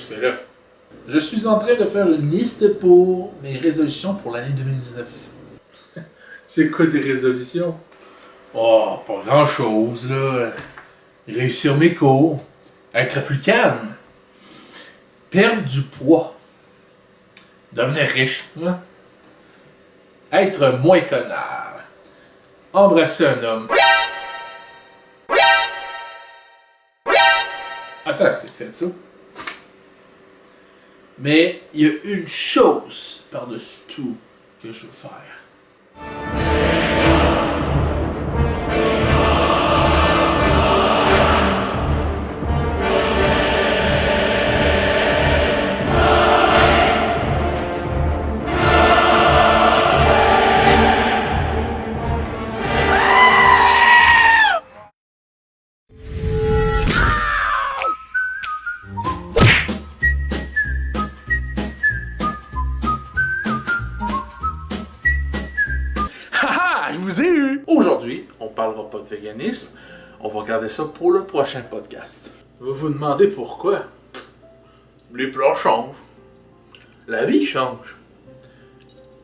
fais là? Je suis en train de faire une liste pour mes résolutions pour l'année 2019. C'est quoi des résolutions? Oh, pas grand chose, là. Réussir mes cours, être plus calme, perdre du poids, devenir riche, hein? Être moins connard, embrasser un homme. Attends, c'est fait ça. Mais il y a une chose par-dessus tout que je veux faire. Haha, je vous ai eu! Aujourd'hui, on parlera pas de véganisme, on va regarder ça pour le prochain podcast. Vous vous demandez pourquoi? Les plans changent. La vie change.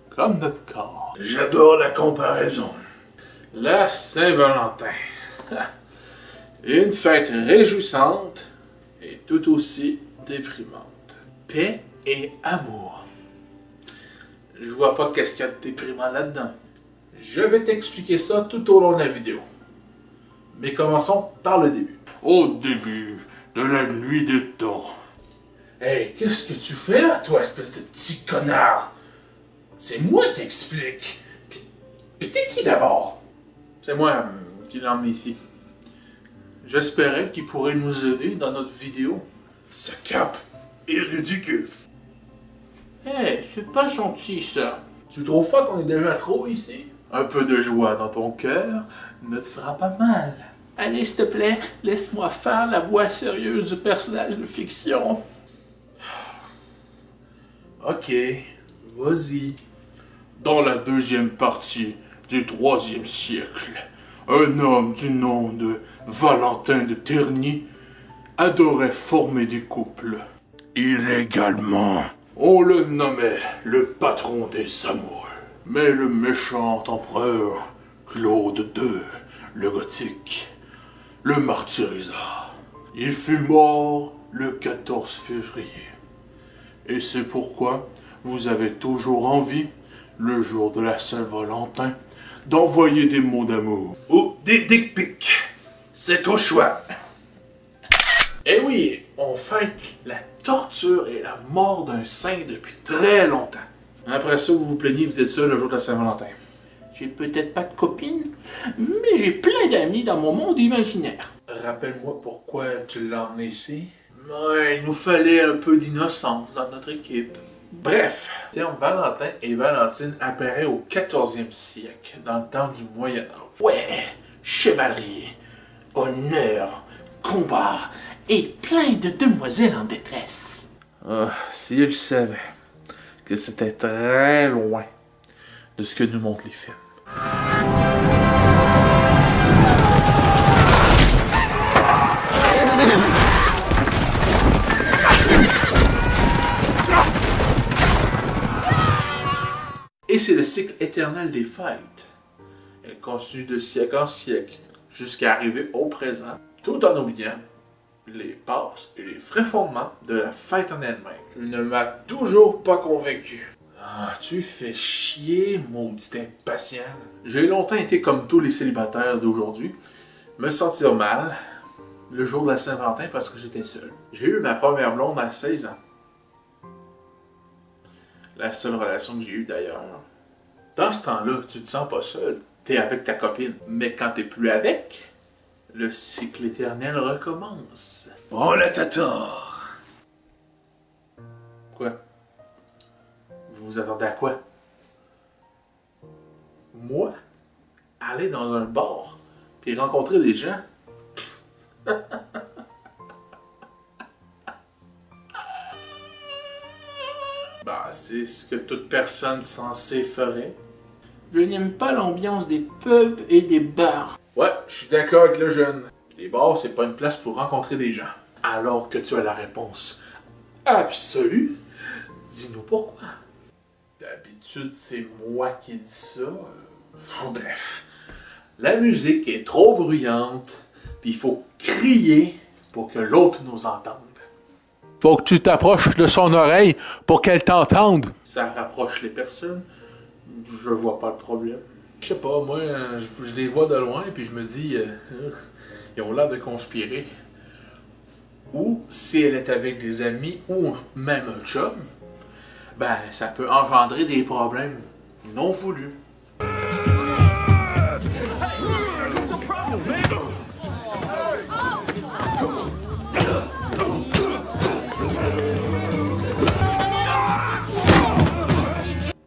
Comme notre corps. J'adore la comparaison. La Saint-Valentin. Une fête réjouissante et tout aussi déprimante. Paix et amour. Je vois pas qu'est-ce qu'il y a de déprimant là-dedans. Je vais t'expliquer ça tout au long de la vidéo. Mais commençons par le début. Au début de la nuit des temps. Hey, qu'est-ce que tu fais là, toi, espèce de petit connard? C'est moi qui explique. Puis t'es qui d'abord? C'est moi qui l'ai emmené ici. J'espérais qu'il pourrait nous aider dans notre vidéo. Ce cap est ridicule. Hey, c'est pas gentil ça. Tu trouves pas qu'on est déjà trop ici? Un peu de joie dans ton cœur ne te fera pas mal. Allez, s'il te plaît, laisse-moi faire la voix sérieuse du personnage de fiction. Ok, vas-y. Dans la deuxième partie du IIIe siècle, un homme du nom de Valentin de Terny adorait former des couples. Illégalement. On le nommait le patron des amoureux. Mais le méchant empereur Claude II, le Gothique, le martyrisa. Il fut mort le 14 février. Et c'est pourquoi vous avez toujours envie, le jour de la Saint-Valentin, d'envoyer des mots d'amour. Ou des dick pics. C'est au choix. Eh oui, on fête la torture et la mort d'un saint depuis très longtemps. Après ça, vous vous plaignez, vous dites ça le jour de la Saint-Valentin. J'ai peut-être pas de copine, mais j'ai plein d'amis dans mon monde imaginaire. Rappelle-moi pourquoi tu l'as emmené ici. Ouais, il nous fallait un peu d'innocence dans notre équipe. Bref, le terme Valentin et Valentine apparaît au 14e siècle, dans le temps du Moyen-Âge. Ouais, chevalerie, honneur, combat et plein de demoiselles en détresse. Ah, si il savait que c'était très loin de ce que nous montrent les films. Et c'est le cycle éternel des fêtes. Elle continue de siècle en siècle, jusqu'à arriver au présent, tout en oubliant les passes et les frais fondements de la fête en elle-même. Tu ne m'as toujours pas convaincu. Ah, tu fais chier, maudit impatient. J'ai longtemps été comme tous les célibataires d'aujourd'hui, me sentir mal le jour de la Saint-Valentin parce que j'étais seul. J'ai eu ma première blonde à 16 ans. La seule relation que j'ai eue d'ailleurs. Dans ce temps-là, tu te sens pas seul. T'es avec ta copine. Mais quand t'es plus avec, le cycle éternel recommence. On l'a tort. Quoi? Vous vous attendez à quoi? Moi? Aller dans un bar puis rencontrer des gens? Bah, c'est ce que toute personne sensée ferait. Je n'aime pas l'ambiance des pubs et des bars. Ouais, je suis d'accord avec le jeune. Les bars, c'est pas une place pour rencontrer des gens. Alors que tu as la réponse Absolu. Dis-nous pourquoi. D'habitude, c'est moi qui dis ça. Bref. La musique est trop bruyante, puis il faut crier pour que l'autre nous entende. Faut que tu t'approches de son oreille pour qu'elle t'entende. Ça rapproche les personnes. Je vois pas le problème. Je sais pas, moi, je les vois de loin, puis je me dis, ils ont l'air de conspirer. Ou si elle est avec des amis, ou même un chum, ben, ça peut engendrer des problèmes non voulus.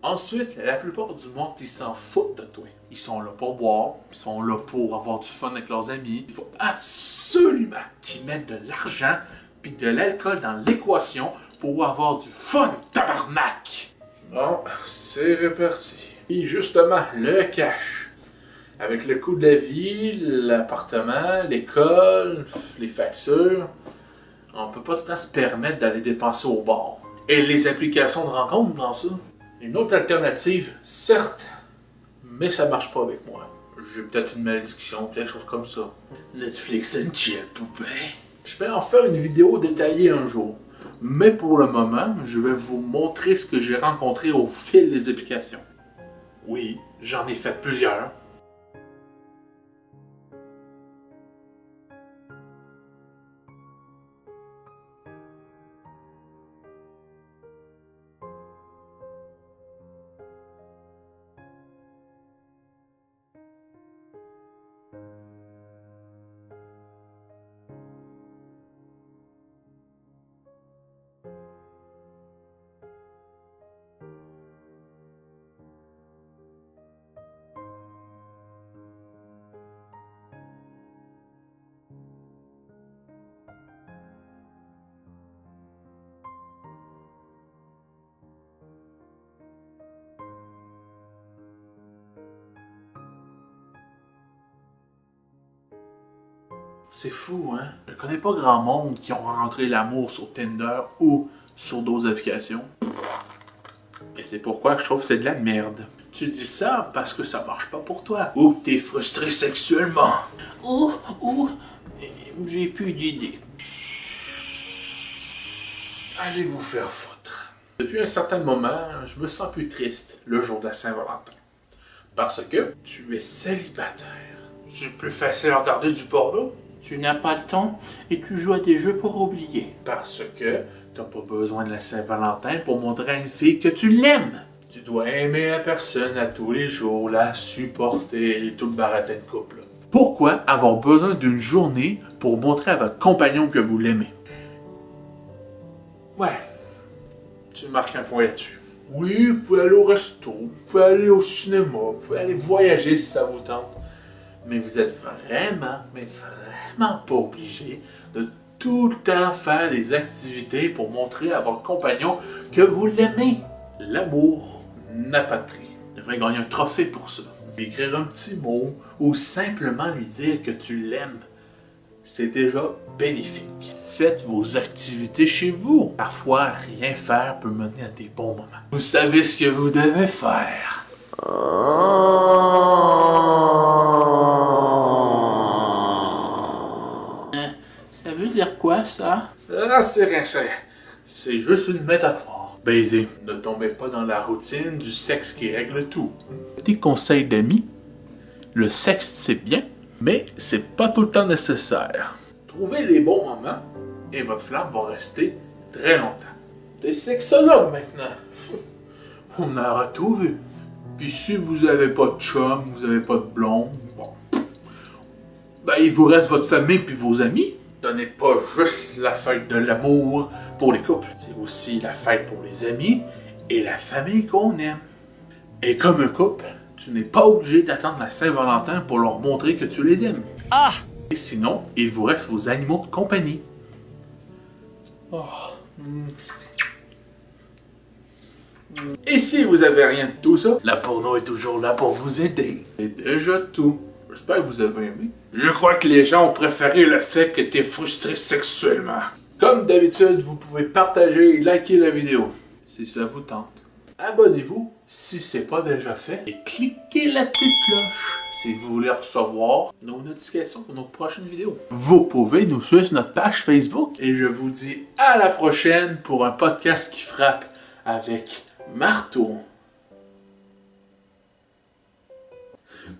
Ensuite, la plupart du monde, ils s'en foutent de toi. Ils sont là pour boire, ils sont là pour avoir du fun avec leurs amis. Il faut absolument qu'ils mettent de l'argent puis de l'alcool dans l'équation pour avoir du fun, tabarnak! Bon, c'est réparti. Et justement, le cash. Avec le coût de la vie, l'appartement, l'école, les factures, on peut pas tout le temps se permettre d'aller dépenser au bar. Et les applications de rencontre dans ça? Une autre alternative, certes, mais ça marche pas avec moi. J'ai peut-être une malédiction, quelque chose comme ça. Netflix and chill, poupée. Je vais en faire une vidéo détaillée un jour. Mais pour le moment, je vais vous montrer ce que j'ai rencontré au fil des applications. Oui, j'en ai fait plusieurs. C'est fou, hein? Je connais pas grand monde qui ont rencontré l'amour sur Tinder ou sur d'autres applications. Et c'est pourquoi je trouve que c'est de la merde. Tu dis ça parce que ça marche pas pour toi. Ou que t'es frustré sexuellement. Ou j'ai plus d'idées. Allez vous faire foutre. Depuis un certain moment, je me sens plus triste le jour de la Saint-Valentin. Parce que tu es célibataire. C'est plus facile à regarder du porno. Tu n'as pas le temps et tu joues à des jeux pour oublier. Parce que t'as pas besoin de la Saint-Valentin pour montrer à une fille que tu l'aimes. Tu dois aimer la personne à tous les jours, la supporter et tout le baratin de couple. Pourquoi avoir besoin d'une journée pour montrer à votre compagnon que vous l'aimez? Ouais, tu marques un point là-dessus. Oui, vous pouvez aller au resto, vous pouvez aller au cinéma, vous pouvez aller voyager si ça vous tente. Mais vous êtes vraiment pas obligé de tout le temps faire des activités pour montrer à votre compagnon que vous l'aimez. L'amour n'a pas de prix. Il devrait gagner un trophée pour ça. Écrire un petit mot ou simplement lui dire que tu l'aimes, c'est déjà bénéfique. Faites vos activités chez vous. Parfois, rien faire peut mener à des bons moments. Vous savez ce que vous devez faire. Ça veut dire quoi, ça? Ah, c'est rien. C'est juste une métaphore. Baiser. Ne tombez pas dans la routine du sexe qui règle tout. Petit conseil d'amis, le sexe c'est bien, mais c'est pas tout le temps nécessaire. Trouvez les bons moments et votre flamme va rester très longtemps. T'es sexologue maintenant. On aura tout vu. Puis si vous avez pas de chum, vous avez pas de blonde, bon. Ben il vous reste votre famille puis vos amis. Ce n'est pas juste la fête de l'amour pour les couples, c'est aussi la fête pour les amis et la famille qu'on aime. Et comme un couple, tu n'es pas obligé d'attendre la Saint-Valentin pour leur montrer que tu les aimes. Ah! Et sinon, il vous reste vos animaux de compagnie. Oh. Et si vous avez rien de tout ça, la porno est toujours là pour vous aider. C'est déjà tout. J'espère que vous avez aimé. Je crois que les gens ont préféré le fait que t'es frustré sexuellement. Comme d'habitude, vous pouvez partager et liker la vidéo si ça vous tente. Abonnez-vous si ce n'est pas déjà fait et cliquez la petite cloche si vous voulez recevoir nos notifications pour nos prochaines vidéos. Vous pouvez nous suivre sur notre page Facebook et je vous dis à la prochaine pour un podcast qui frappe avec marteau.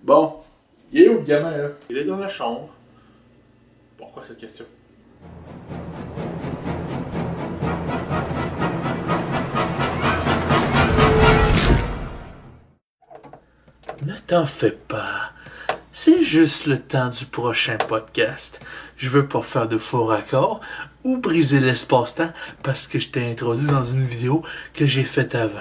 Bon, il est où le gamin là? Il est dans la chambre. Pourquoi cette question? Ne t'en fais pas. C'est juste le temps du prochain podcast. Je veux pas faire de faux raccords ou briser l'espace-temps parce que je t'ai introduit dans une vidéo que j'ai faite avant.